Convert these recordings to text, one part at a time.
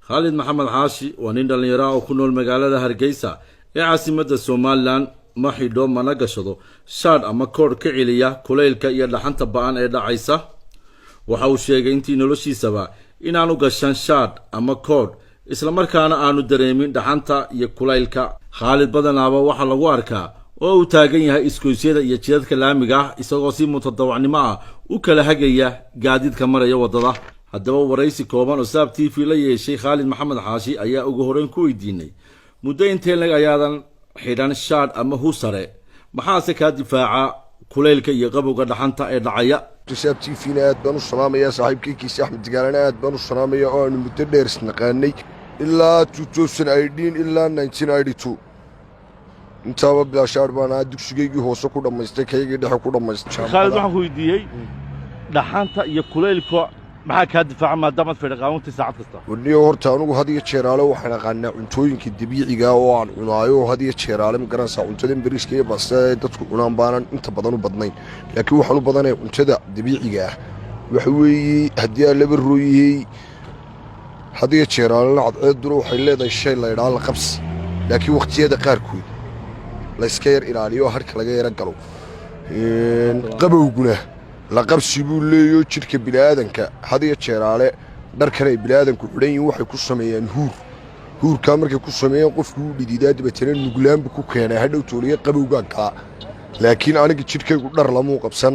خالد محمد حاشي ونين دلنيرا oo ku nool magaalada Hargeysa ee caasimadda Soomaaliland ma xidho mana gashado shaad ama koor ka celiya kuleylka iyo dhaxanta ba'an ee dhacaysa waxa uu sheegay intii noloshiisaba inaanu gashan shaad ama koor isla markaana aanu dareemin dhaxanta iyo kuleylka Khalid badanaaba waxa lagu arkaa oo uu taagan yahay iskooysyada iyo jidadka laamiga isagoo si mutadawacnimo ah u kala hagaya gaadiidka maraya wadada haddaba waraysi kooban oo saab TV la yeeshay Khalid Maxamed Xaashi ayaa ugu horeen ku weydiinay muddo intee lag ayaadan xidhan shaad ama husare maxaa ka difaaca kuleylka iyo qabowga dhaxanta ee dhacaya saab TV aad baan u salaamayaa saaxiibkaygiisa Axmed Digaalana aad baan u salaamayaa oo aanu muddo dheer isnaqaanay ilaa 2018 ilaa 1992 intaaba bilaa shaad baan dugsigaygii hoose ku dhamaystay kaygii dhexe ku dhamaystay Khalid waxaan ku weydiiyay dhaxanta iyo kuleylka maxaa ka difaaca maadaama firqaawunta saacad kasta wadiyo horta anigu hadiyo jeeraale waxaan aqaanaa cuntooyinka dabiiciga oo aan cunaayo hadiyo jeeraale ma garanaysaa cuntada bariiska iyo baasta dadku cunaan baanan inta badan u badnayn laakiin waxaan u badanahay cuntada dabiiciga ah waxa weeye hadii aan laba rooyay hadiyo jeeraale cadceeduna waxay leedahay shay la yiraahdo la qabs laakiin waqtiyada qaarkood la iska yar ilaaliyo harka laga yara galo qabowguna la qabsi buu leeyo jidhka bini'aadanka hadiyo jeeraale dharkan ay bini'aadanku xidhan yihiin waxay ku sameeyaan huurka markay ku sameeyaan qofku uu dhididaa dabeetana nuglaanba ku keenay hadhow tooliye qabowga kala laakiin aniga jidhkaygu dhar lamuu qabsan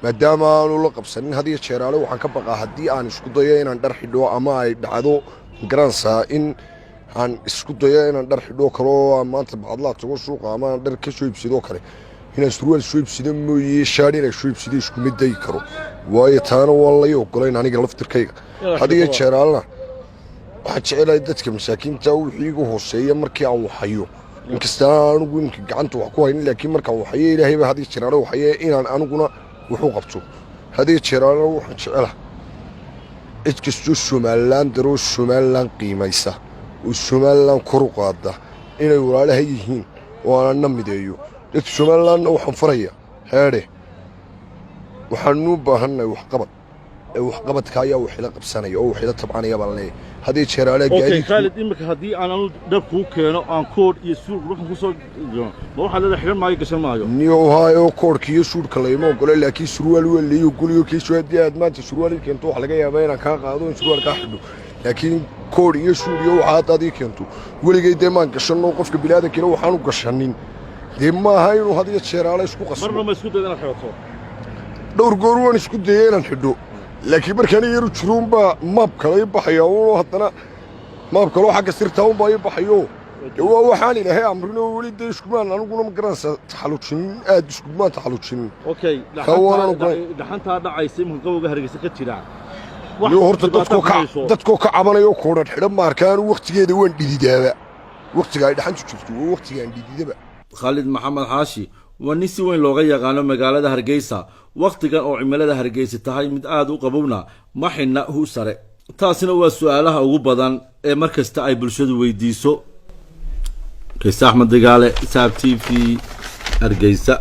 maadaama aanu la qabsanin hadiyo jeeraale waxaan ka baqaa haddii aan isku dayo inaan dhar xidho ama ay dhacdo garanaysaa in aan isku dayo inaan dhar xidho kaloo maanta bacadlaa tago suuqa ama aan dhar ka soo iibsadoo kale inaan surwaal soo iibsado mooyee shaadh inaan soo iibsado isku mid day karo waayo taana waan la ogolayn aniga laftirkayga hadiyo jeeraalna waxaan jecelahay dadka masaakiinta wixii igu hooseeya markii aan waxayo inkasta anigu inka gacanta wax ku haynin laakiin markaan waxayo ilaahay baa hadiyo jeeraale waxaye inaan aniguna wuxuu qabto hadiyo jeeraalna waxaan jecelahay cid kastoo Somaliland daroo Somaliland qiimaysa oo Somaliland kor u qaada inay walaalaha yihiin oo aan namideeyo dadka Somaliland waxaan faraya heere waxaan u baahanahay wax qabadka ayaa wax la qabsanaya oo wax la tabcanaya baan leeyahay hadii jeeraale gaadi Khalid imika hadii aan dhab ku keeno aan kood iyo suuq ruuxan ku soo jiro ma waxa la xiran maayo gashan maayo niyo haayo koodka iyo suudka leeymo ogolay laakiin surwaal weyn leeyo guriyo kiiso hadii aad maanta surwaal keento wax laga yaabaa inaan ka qaado surwaal ka xidho laakiin kood iyo suud iyo waxa aad keento waligay deemaan gashanno qofka bilaadanka waxaan u gashanin deema hayno hadiyo jeeraale isku qasbo marna ma isku dayna xidho dhowr goor waan isku dayay inaan xidho laakiin markaan yar jiruunba maab kale baxaya oo haddana maab kale xagga sirta u baa baxayo waa waxaan ilaahay amrino wali day isku maan aniguna ma garanaysa taxalujin aad isku maan taxalujin okay dhaxanta dhacaysay ma qowga Hargeysa ka jira wax horta dadku ka cabanayo koodad xidhan markaan waqtigeeda waan dhididaaba waqtiga ay dhaxantu jirto waqtiga aan dhididaba Khalid Maxamed Xaashi wani si weyn looga yaqaano magaalada Hargeysa waqtigan oo cimilada Hargeysa tahay mid aad u qabowna ma xinna husare taasina waa su'aalaha ugu badan ee markasta ay bulshadu weydiiso Axmed Digaale saab TV Hargeysa